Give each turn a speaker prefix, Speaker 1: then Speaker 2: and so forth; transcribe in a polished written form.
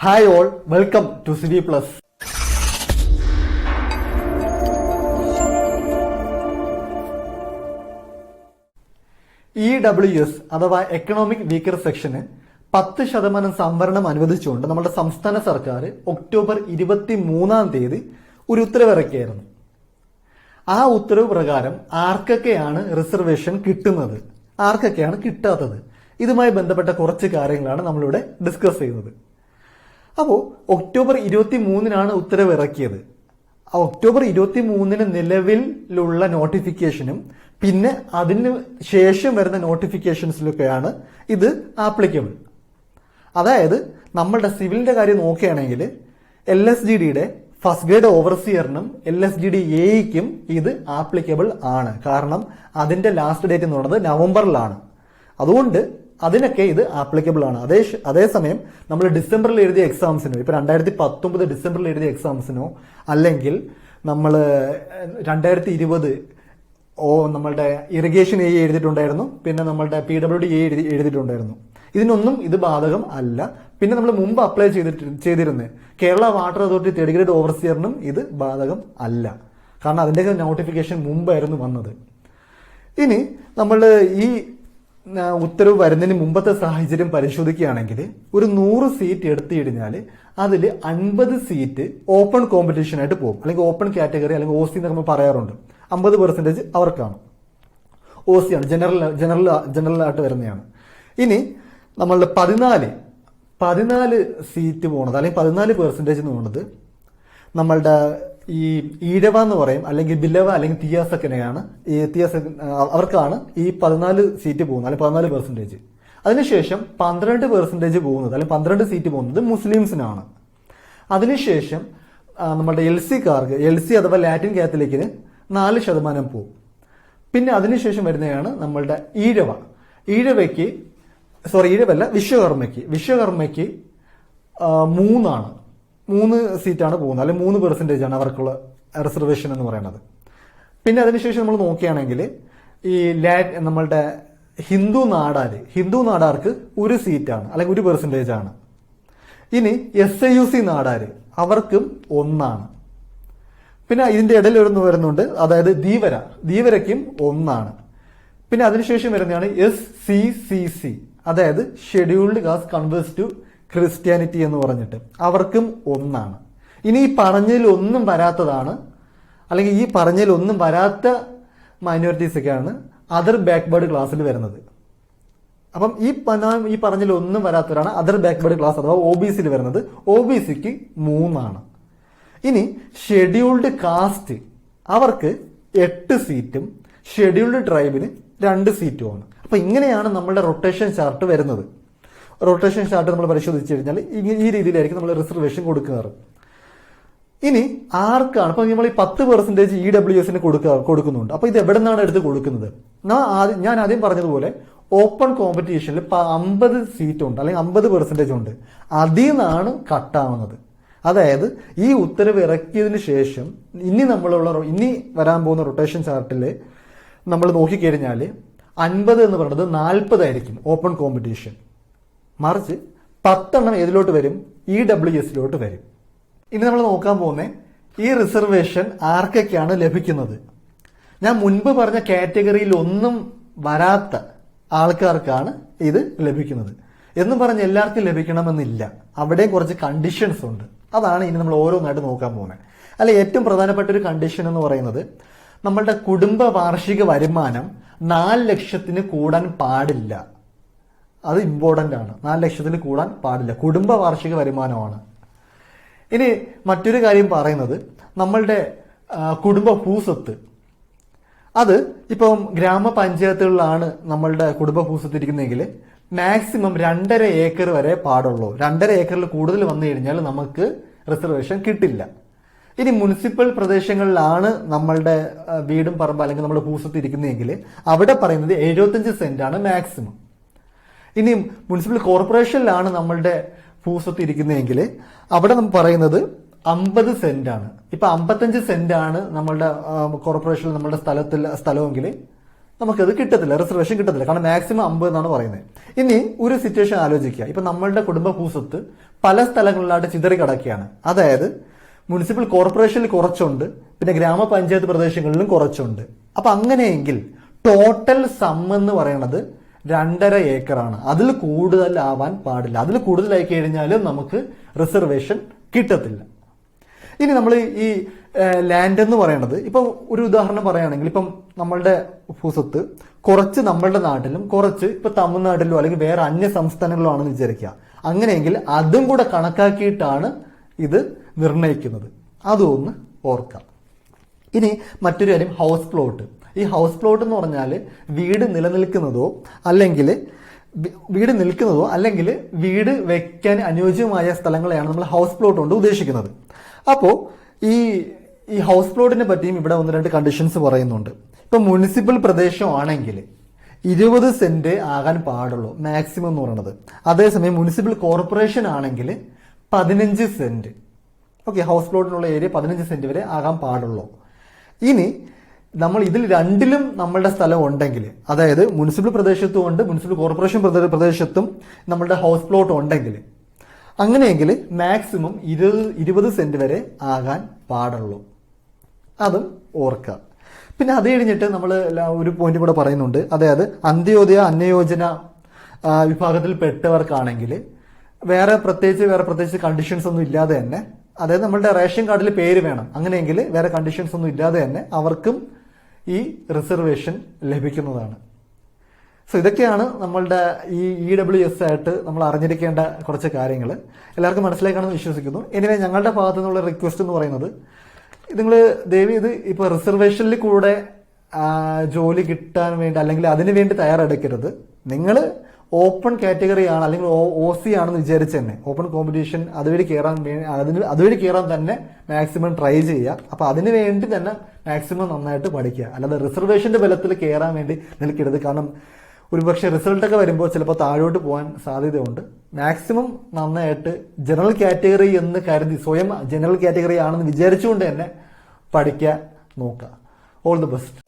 Speaker 1: Hi all, welcome to CV plus. EWS അഥവാ economic weaker സെക്ഷന് 10% സംവരണം അനുവദിച്ചുകൊണ്ട് നമ്മുടെ സംസ്ഥാന സർക്കാർ ഒക്ടോബർ 23 ഒരു ഉത്തരവിറക്കിയായിരുന്നു. ആ ഉത്തരവ് പ്രകാരം ആർക്കൊക്കെയാണ് റിസർവേഷൻ കിട്ടുന്നത്, ആർക്കൊക്കെയാണ് കിട്ടാത്തത്, ഇതുമായി ബന്ധപ്പെട്ട കുറച്ച് കാര്യങ്ങളാണ് നമ്മളിവിടെ ഡിസ്കസ് ചെയ്യുന്നത്. അപ്പോൾ ഒക്ടോബർ 23 ഉത്തരവ് ഇറക്കിയത്. ആ ഒക്ടോബർ 23 നിലവിലുള്ള നോട്ടിഫിക്കേഷനും പിന്നെ അതിന് ശേഷം വരുന്ന നോട്ടിഫിക്കേഷൻസിലൊക്കെയാണ് ഇത് ആപ്ലിക്കബിൾ. അതായത് നമ്മളുടെ സിവിലിന്റെ കാര്യം നോക്കുകയാണെങ്കിൽ LSGDയുടെ ഫസ്റ്റ് ഗ്രേഡ് ഓവർസിയറിനും LSGD എയ്ക്കും ഇത് ആപ്ലിക്കബിൾ ആണ്. കാരണം അതിന്റെ ലാസ്റ്റ് ഡേറ്റ് എന്ന് പറയുന്നത് നവംബറിലാണ്. അതുകൊണ്ട് അതിനൊക്കെ ഇത് ആപ്ലിക്കബിൾ ആണ്. അതേസമയം നമ്മൾ ഡിസംബറിൽ എഴുതിയ എക്സാംസിനോ, ഇപ്പൊ 2019 ഡിസംബറിൽ എഴുതിയ എക്സാംസിനോ, അല്ലെങ്കിൽ നമ്മൾ 2020 നമ്മളുടെ ഇറിഗേഷൻ എ എഴുതിയിട്ടുണ്ടായിരുന്നു, പിന്നെ നമ്മളുടെ PWD എഴുതിയിട്ടുണ്ടായിരുന്നു, ഇതിനൊന്നും ഇത് ബാധകം അല്ല. പിന്നെ നമ്മൾ മുമ്പ് അപ്ലൈ ചെയ്തിരുന്നത് Kerala water authority third grade ഓവർസിയറിനും ഇത് ബാധകം അല്ല. കാരണം അതിന്റെ നോട്ടിഫിക്കേഷൻ മുമ്പായിരുന്നു വന്നത്. ഇനി നമ്മൾ ഈ ഉത്തരവ് വരുന്നതിന് മുമ്പത്തെ സാഹചര്യം പരിശോധിക്കുകയാണെങ്കിൽ ഒരു 100 സീറ്റ് എടുത്തു കഴിഞ്ഞാൽ അതിൽ 50 സീറ്റ് ഓപ്പൺ കോമ്പറ്റീഷൻ ആയിട്ട് പോകും, അല്ലെങ്കിൽ ഓപ്പൺ കാറ്റഗറി അല്ലെങ്കിൽ OC എന്ന് നമ്മൾ പറയാറുണ്ട്. 50% അവർക്കാണ്. OC ആണ്, ജനറൽ ആയിട്ട് വരുന്നതാണ്. ഇനി നമ്മളുടെ 14 സീറ്റ് പോകുന്നത്, അല്ലെങ്കിൽ 14% എന്ന് പോകുന്നത് നമ്മളുടെ ഈ ഈഴവ എന്ന് പറയും, അല്ലെങ്കിൽ ബിലവ അല്ലെങ്കിൽ തിയാസക്കനെയാണ്. ഈ അവർക്കാണ് ഈ 14 സീറ്റ് പോകുന്നത്, അല്ലെങ്കിൽ 14%. അതിനുശേഷം 12% പോകുന്നത്, അല്ലെങ്കിൽ 12 സീറ്റ് പോകുന്നത് മുസ്ലിംസിനാണ്. അതിനുശേഷം നമ്മുടെ LC അഥവാ ലാറ്റിൻ കാത്തലിക്കിന് 4% പോകും. പിന്നെ അതിനുശേഷം വരുന്നതാണ് നമ്മളുടെ വിശ്വകർമ്മയ്ക്ക് 3 സീറ്റാണ് പോകുന്നത്, അല്ലെങ്കിൽ 3% ആണ് അവർക്കുള്ള റിസർവേഷൻ എന്ന് പറയുന്നത്. പിന്നെ അതിനുശേഷം നമ്മൾ നോക്കുകയാണെങ്കിൽ ഈ നമ്മളുടെ ഹിന്ദു നാടാർക്ക് 1 സീറ്റാണ്, അല്ലെങ്കിൽ 1% ആണ്. ഇനി SIUC നാടാര് അവർക്കും 1. പിന്നെ ഇതിന്റെ ഇടയിൽ വരുന്നുണ്ട്, അതായത് ധീവരയ്ക്കും 1. പിന്നെ അതിനുശേഷം വരുന്നതാണ് SCCC, അതായത് scheduled caste converts to Christianity എന്ന് പറഞ്ഞിട്ട് അവർക്കും 1. ഇനി ഈ പറഞ്ഞതിലൊന്നും വരാത്തതാണ്, അല്ലെങ്കിൽ ഈ പറഞ്ഞതിലൊന്നും വരാത്ത മൈനോറിറ്റീസ് ഒക്കെയാണ് അതർ ബാക്ക്വേർഡ് ക്ലാസ്സിൽ വരുന്നത്. അപ്പം ഈ പറഞ്ഞതിലൊന്നും വരാത്തവരാണ് അതർ ബാക്ക്വേർഡ് ക്ലാസ് അഥവാ OBCയിൽ വരുന്നത്. OBCക്ക് 3. ഇനി ഷെഡ്യൂൾഡ് കാസ്റ്റ് അവർക്ക് 8 സീറ്റും ഷെഡ്യൂൾഡ് ട്രൈബിന് 2 സീറ്റുമാണ്. അപ്പൊ ഇങ്ങനെയാണ് നമ്മളുടെ റൊട്ടേഷൻ ചാർട്ട് വരുന്നത്. റൊട്ടേഷൻ ചാർട്ട് നമ്മൾ പരിശോധിച്ചു കഴിഞ്ഞാൽ ഈ രീതിയിലായിരിക്കും നമ്മൾ റിസർവേഷൻ കൊടുക്കാറ്. ഇനി ആർക്കാണ് ഇപ്പൊ നമ്മൾ ഈ 10% EWSന് കൊടുക്കുന്നുണ്ട്. അപ്പൊ ഇത് എവിടെ നിന്നാണ് എടുത്ത് കൊടുക്കുന്നത്? ഞാൻ ആദ്യം പറഞ്ഞതുപോലെ ഓപ്പൺ കോമ്പറ്റീഷനിൽ 50 സീറ്റ് ഉണ്ട്, അല്ലെങ്കിൽ 50% ഉണ്ട്. അതിൽ നിന്നാണ് കട്ടാവുന്നത്. അതായത് ഈ ഉത്തരവ് ഇറക്കിയതിനു ശേഷം ഇനി വരാൻ പോകുന്ന റൊട്ടേഷൻ ചാർട്ടിൽ നമ്മൾ നോക്കിക്കഴിഞ്ഞാൽ 50 എന്ന് പറയുന്നത് 40 ആയിരിക്കും ഓപ്പൺ കോമ്പറ്റീഷൻ. മറിച്ച് 10 ഏതിലോട്ട് വരും? EWSലോട്ട് വരും. ഇനി നമ്മൾ നോക്കാൻ പോകുന്ന ഈ റിസർവേഷൻ ആർക്കൊക്കെയാണ് ലഭിക്കുന്നത്? ഞാൻ മുൻപ് പറഞ്ഞ കാറ്റഗറിയിൽ ഒന്നും വരാത്ത ആൾക്കാർക്കാണ് ഇത് ലഭിക്കുന്നത്. എന്നും പറഞ്ഞ് എല്ലാവർക്കും ലഭിക്കണമെന്നില്ല, അവിടെയും കുറച്ച് കണ്ടീഷൻസ് ഉണ്ട്. അതാണ് ഇനി നമ്മൾ ഓരോന്നായിട്ട് നോക്കാൻ പോകുന്നത്. അല്ല, ഏറ്റവും പ്രധാനപ്പെട്ട ഒരു കണ്ടീഷൻ എന്ന് പറയുന്നത് നമ്മളുടെ കുടുംബ വാർഷിക വരുമാനം 4 ലക്ഷത്തിന് കൂടാൻ പാടില്ല. അത് ഇമ്പോർട്ടന്റ് ആണ്. 4 ലക്ഷത്തിന് കൂടാൻ പാടില്ല, കുടുംബ വാർഷിക വരുമാനമാണ്. ഇനി മറ്റൊരു കാര്യം പറയുന്നത് നമ്മളുടെ കുടുംബ ഭൂസ്വത്ത്. അത് ഇപ്പം ഗ്രാമപഞ്ചായത്തുകളിലാണ് നമ്മളുടെ കുടുംബ ഭൂസ്വത്ത് ഇരിക്കുന്നതെങ്കിൽ മാക്സിമം 2.5 ഏക്കർ വരെ പാടുള്ളൂ. 2.5 ഏക്കറിൽ കൂടുതൽ വന്നു കഴിഞ്ഞാൽ നമുക്ക് റിസർവേഷൻ കിട്ടില്ല. ഇനി മുനിസിപ്പൽ പ്രദേശങ്ങളിലാണ് നമ്മളുടെ വീടും പറമ്പ് അല്ലെങ്കിൽ നമ്മുടെ ഭൂസ്വത്ത് ഇരിക്കുന്നതെങ്കിൽ അവിടെ പറയുന്നത് 75 സെന്റാണ് മാക്സിമം. ഇനി മുനിസിപ്പൽ കോർപ്പറേഷനിലാണ് നമ്മളുടെ ഭൂസ്വത്ത് ഇരിക്കുന്നതെങ്കിൽ അവിടെ നമ്മൾ പറയുന്നത് 50 സെന്റാണ്. ഇപ്പൊ 55 സെന്റാണ് നമ്മളുടെ കോർപ്പറേഷനിൽ നമ്മളുടെ സ്ഥലമെങ്കിൽ നമുക്കത് കിട്ടത്തില്ല, റിസർവേഷൻ കിട്ടത്തില്ല. കാരണം മാക്സിമം 50 എന്നാണ് പറയുന്നത്. ഇനി ഒരു സിറ്റുവേഷൻ ആലോചിക്കുക. ഇപ്പൊ നമ്മളുടെ കുടുംബ ഭൂസ്വത്ത് പല സ്ഥലങ്ങളിലായിട്ട് ചിതറി കിടക്കുകയാണ്. അതായത് മുനിസിപ്പൽ കോർപ്പറേഷനിൽ കുറച്ചുണ്ട്, പിന്നെ ഗ്രാമപഞ്ചായത്ത് പ്രദേശങ്ങളിലും കുറച്ചുണ്ട്. അപ്പൊ അങ്ങനെയെങ്കിൽ ടോട്ടൽ സം എന്ന് പറയുന്നത് 2.5 ഏക്കറാണ്. അതിൽ കൂടുതലാവാൻ പാടില്ല. അതിൽ കൂടുതലായി കഴിഞ്ഞാലും നമുക്ക് റിസർവേഷൻ കിട്ടത്തില്ല. ഇനി നമ്മൾ ഈ ലാൻഡ് എന്ന് പറയുന്നത്, ഇപ്പം ഒരു ഉദാഹരണം പറയുകയാണെങ്കിൽ, ഇപ്പം നമ്മളുടെ ഭൂസ്വത്ത് കുറച്ച് നമ്മളുടെ നാട്ടിലും കുറച്ച് ഇപ്പൊ തമിഴ്നാട്ടിലോ അല്ലെങ്കിൽ വേറെ അന്യ സംസ്ഥാനങ്ങളിലോ ആണെന്ന് വിചാരിക്കുക. അങ്ങനെയെങ്കിൽ അതും കൂടെ കണക്കാക്കിയിട്ടാണ് ഇത് നിർണ്ണയിക്കുന്നത്. അതൊന്ന് ഓർക്കാം. ഇനി മറ്റൊരു കാര്യം, ഹൗസ് പ്ലോട്ട്. ഈ ഹൗസ് പ്ലോട്ട് എന്ന് പറഞ്ഞാൽ വീട് നിൽക്കുന്നതോ അല്ലെങ്കിൽ വീട് വെക്കാൻ അനുയോജ്യമായ സ്ഥലങ്ങളെയാണ് നമ്മൾ ഹൗസ് പ്ലോട്ട് കൊണ്ട് ഉദ്ദേശിക്കുന്നത്. അപ്പോൾ ഈ ഹൗസ് പ്ലോട്ടിനെ പറ്റിയും ഇവിടെ 1-2 കണ്ടീഷൻസ് പറയുന്നുണ്ട്. ഇപ്പൊ മുനിസിപ്പൽ പ്രദേശമാണെങ്കിൽ 20 സെന്റ് ആകാൻ പാടുള്ളൂ മാക്സിമം എന്ന് പറയുന്നത്. അതേസമയം മുനിസിപ്പൽ കോർപ്പറേഷൻ ആണെങ്കിൽ 15 സെന്റ്. ഓക്കെ, ഹൗസ് പ്ലോട്ടിനുള്ള ഏരിയ 15 സെന്റ് വരെ ആകാൻ പാടുള്ളൂ. ഇനി നമ്മൾ ഇതിൽ രണ്ടിലും നമ്മളുടെ സ്ഥലം ഉണ്ടെങ്കിൽ, അതായത് മുനിസിപ്പൽ പ്രദേശത്തും ഉണ്ട്, മുനിസിപ്പൽ കോർപ്പറേഷൻ പ്രദേശത്തും നമ്മളുടെ ഹൗസ് പ്ലോട്ട് ഉണ്ടെങ്കിൽ, അങ്ങനെയെങ്കിൽ മാക്സിമം 20 സെന്റ് വരെ ആകാൻ പാടുള്ളൂ. അതും ഓർക്കുക. പിന്നെ അത് കഴിഞ്ഞിട്ട് നമ്മൾ ഒരു പോയിന്റ് കൂടെ പറയുന്നുണ്ട്. അതായത് അന്ത്യോദയ അന്യയോജന വിഭാഗത്തിൽ പെട്ടവർക്കാണെങ്കിൽ വേറെ പ്രത്യേകിച്ച് കണ്ടീഷൻസ് ഒന്നും ഇല്ലാതെ തന്നെ, അതായത് നമ്മളുടെ റേഷൻ കാർഡിൽ പേര് വേണം, അങ്ങനെയെങ്കിൽ വേറെ കണ്ടീഷൻസ് ഒന്നും ഇല്ലാതെ തന്നെ അവർക്കും ഈ റിസർവേഷൻ ലഭിക്കുന്നതാണ്. സോ ഇതൊക്കെയാണ് നമ്മളുടെ ഈ EWS ആയിട്ട് നമ്മൾ അറിഞ്ഞിരിക്കേണ്ട കുറച്ച് കാര്യങ്ങൾ. എല്ലാവർക്കും മനസ്സിലാക്കാണെന്ന് വിശ്വസിക്കുന്നു. എനിവേ ഞങ്ങളുടെ ഭാഗത്തു നിന്നുള്ള റിക്വസ്റ്റ് എന്ന് പറയുന്നത്, നിങ്ങൾ ദയവ് ഇത് ഇപ്പോൾ റിസർവേഷനിൽ കൂടെ ജോലി കിട്ടാൻ വേണ്ടി അല്ലെങ്കിൽ അതിനു വേണ്ടി തയ്യാറെടുക്കരുത്. നിങ്ങൾ ഓപ്പൺ കാറ്റഗറി ആണ് അല്ലെങ്കിൽ OC ആണെന്ന് വിചാരിച്ച് തന്നെ ഓപ്പൺ കോമ്പറ്റീഷൻ അതുവഴി കയറാൻ തന്നെ മാക്സിമം ട്രൈ ചെയ്യുക. അപ്പൊ അതിനു വേണ്ടി തന്നെ മാക്സിമം നന്നായിട്ട് പഠിക്കുക. അല്ലാതെ റിസർവേഷന്റെ ബലത്തിൽ കയറാൻ വേണ്ടി നിൽക്കരുത്. കാരണം ഒരുപക്ഷെ റിസൾട്ടൊക്കെ വരുമ്പോൾ ചിലപ്പോൾ താഴോട്ട് പോകാൻ സാധ്യതയുണ്ട്. മാക്സിമം നന്നായിട്ട് ജനറൽ കാറ്റഗറി എന്ന് കരുതി സ്വയം ജനറൽ കാറ്റഗറി ആണെന്ന് വിചാരിച്ചുകൊണ്ട് തന്നെ പഠിക്കാൻ നോക്കുക. All the best.